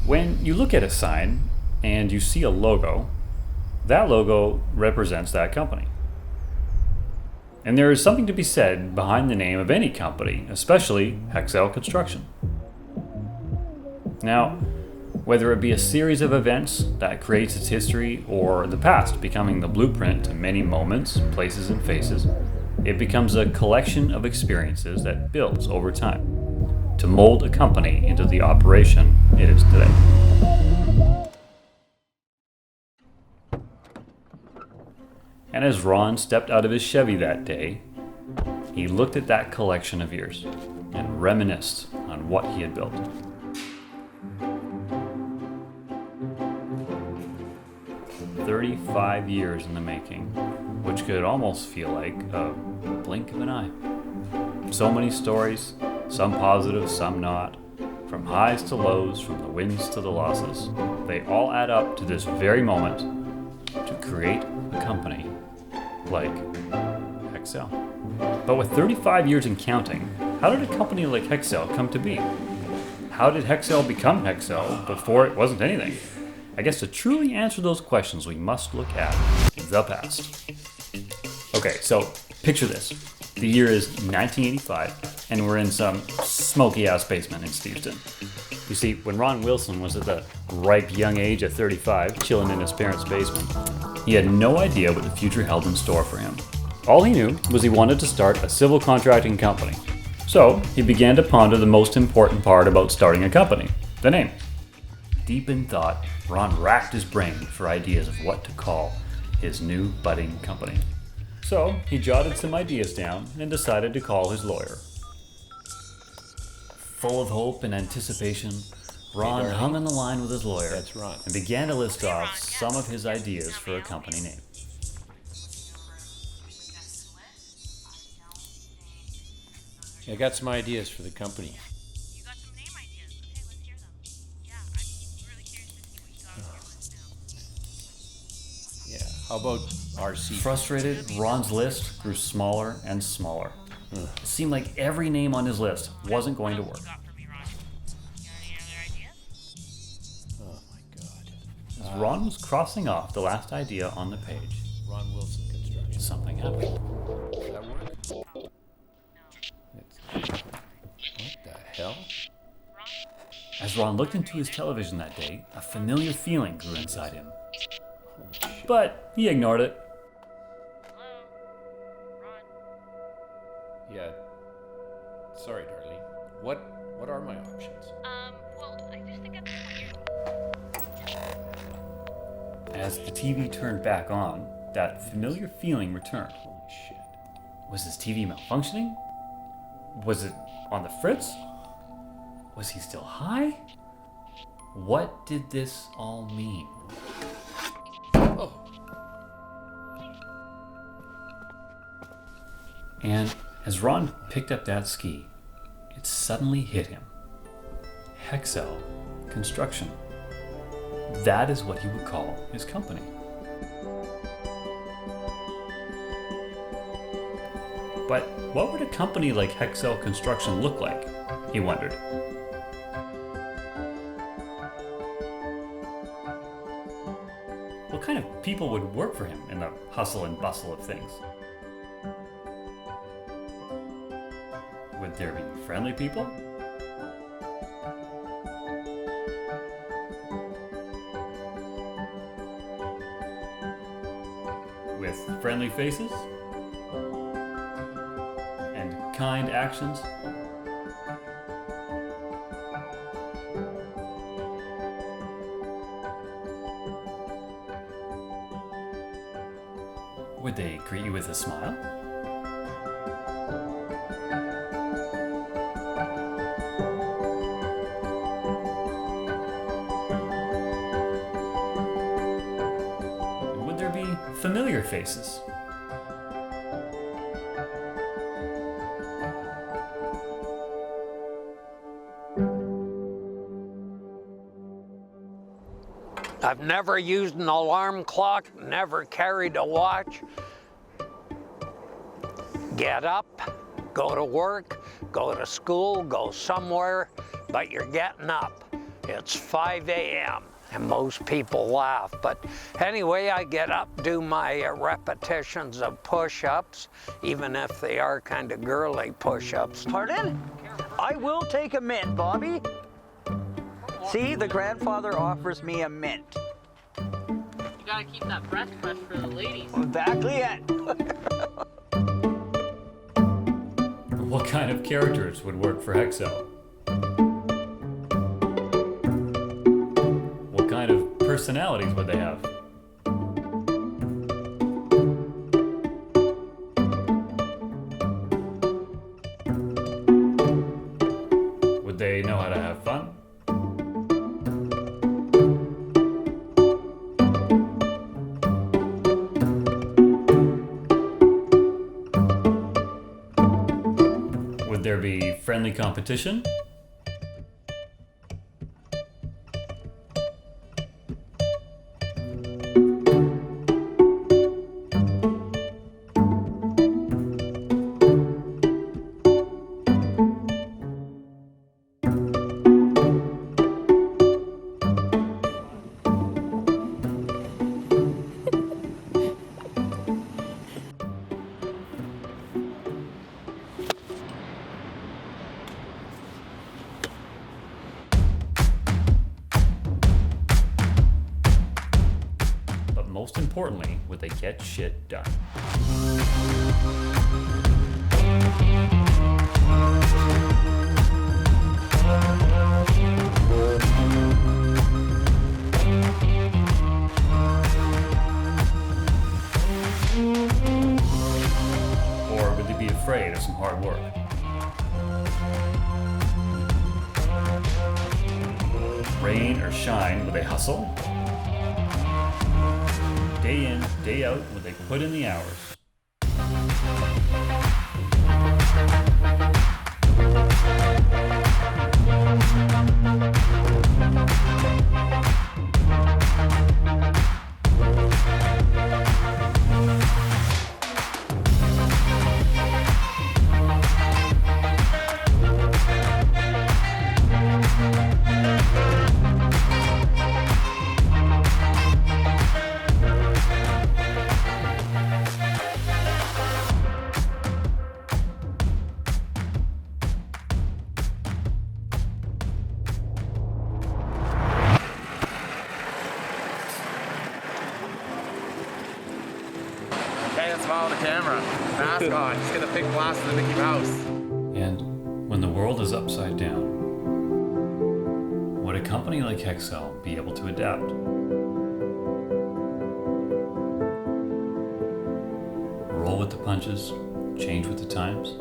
When you look at a sign and you see a logo, that logo represents that company. And there is something to be said behind the name of any company, especially Hexcel Construction. Now, whether it be a series of events that creates its history or the past becoming the blueprint to many moments, places, and faces, it becomes a collection of experiences that builds over time to mold a company into the operation it is today. And as Ron stepped out of his Chevy that day, he looked at that collection of years and reminisced on what he had built. "35 years in the making," which could almost feel like a blink of an eye. So many stories, some positive, some not, from highs to lows, from the wins to the losses. They all add up to this very moment to create a company like Hexcel. But with 35 years and counting, how did a company like Hexcel come to be? How did Hexcel become Hexcel before it wasn't anything? I guess to truly answer those questions, we must look at the past. Okay, so picture this. The year is 1985, and we're in some smoky-ass basement in Steveston. You see, when Ron Wilson was at the ripe young age of 35, chilling in his parents' basement, he had no idea what the future held in store for him. All he knew was he wanted to start a civil contracting company. So he began to ponder the most important part about starting a company, the name. Deep in thought, Ron racked his brain for ideas of what to call his new budding company. So he jotted some ideas down and decided to call his lawyer. Full of hope and anticipation, Ron hung on the line with his lawyer and began to list off some of his ideas for a company name. I got some ideas for the company. You got some name ideas. Okay, let's hear them. Yeah, I'm really curious to see what you got here list down. Yeah, how about RC? Frustrated, Ron's list grew smaller and smaller. It seemed like every name on his list wasn't going to work. What else you got for me, Ron? You got any other ideas? Oh my God. As Ron was crossing off the last idea on the page, Ron Wilson Construction. something happened. Does that work? What the hell? As Ron looked into his television that day, a familiar feeling grew inside him. But he ignored it. Hello? Ron? Yeah. Sorry, darling. What are my options? Well, I just think at this point As the TV turned back on, that familiar feeling returned. Holy shit. Was his TV malfunctioning? Was it on the fritz? Was he still high? What did this all mean? Oh. And as Ron picked up that ski, it suddenly hit him. Hexcel Construction. That is what he would call his company. But what would a company like Hexcel Construction look like? He wondered. What kind of people would work for him in the hustle and bustle of things? Would there be friendly people? With friendly faces? And kind actions? Would they greet you with a smile? Would there be familiar faces? I've never used an alarm clock, never carried a watch. Get up, go to work, go to school, go somewhere, but you're getting up. It's 5 a.m. and most people laugh. But anyway, I get up, do my repetitions of push-ups, even if they are kind of girly push-ups. Pardon? I will take a mint, Bobby. See, the grandfather offers me a mint. You gotta keep that breath fresh for the ladies. Exactly it. What kind of characters would work for Hexcel? What kind of personalities would they have? Would they know how to have fun? Would there be friendly competition? But most importantly, would they get shit done? Or would they be afraid of some hard work? Rain or shine, would they hustle? Day in, day out, would they put in the hours? Hey, smile at the camera. Mask on. Just get a big blast of the Mickey Mouse. And when the world is upside down, would a company like Hexcel be able to adapt? Roll with the punches, change with the times,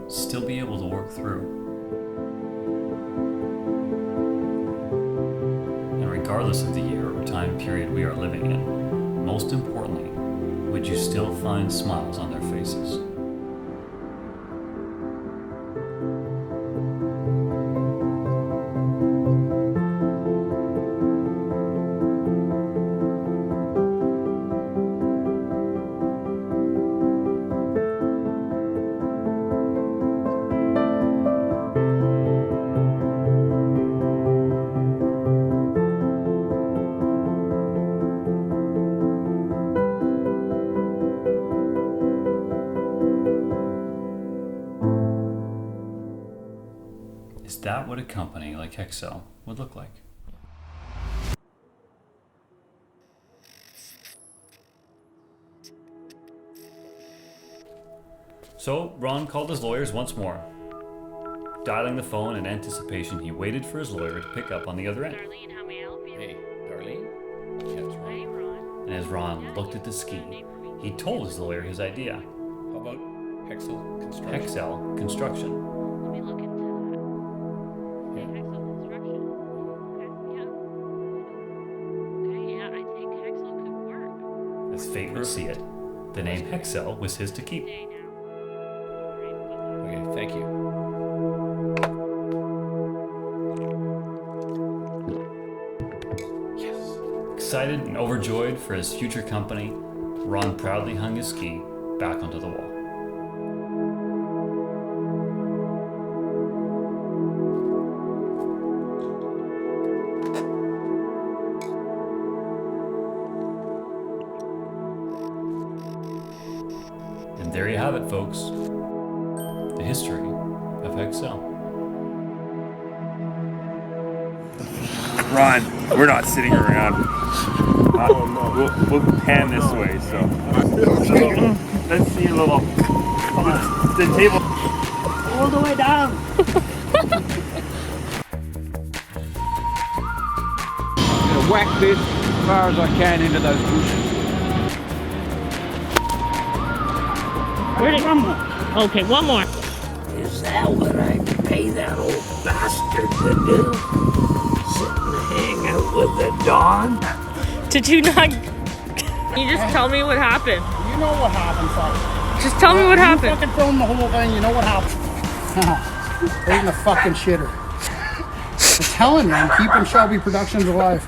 still be able to work through. And regardless of the year or time period we are living in, most importantly, would you still find smiles on their faces? Is that what a company like Hexcel would look like? So Ron called his lawyers once more. Dialing the phone in anticipation, he waited for his lawyer to pick up on the other end. Darlene, how may I help you? Hey, Darlene? That's Hey, right. Ron. And as Ron looked at the ski, he told his lawyer his idea. How about Hexcel Construction? Hexcel Construction. Let me look into that. Yeah. Okay, Hexcel Construction. Okay, yeah. Okay, yeah, I think Hexcel could work. As fate would see it, the name Hexcel was his to keep. Day now. All right, good luck. Okay, thank you. Yes. Excited and overjoyed for his future company, Ron proudly hung his ski back onto the wall. there you have it, folks. The history of Hexcel. Ron, we're not sitting around. We'll pan this way, so. Let's see a little. The table. All the way down. I'm gonna whack this as far as I can into those bushes. Where'd it come? Okay, one more. Is that what I pay that old bastard to do? Sit and hang out with the dog? Did you not? You just tell me what happened. You know what happened, son. Just tell me what You happened. fucking filmed the whole thing, you know what happened. Ain't the fucking shitter. I'm telling you, I'm keeping Shelby Productions alive.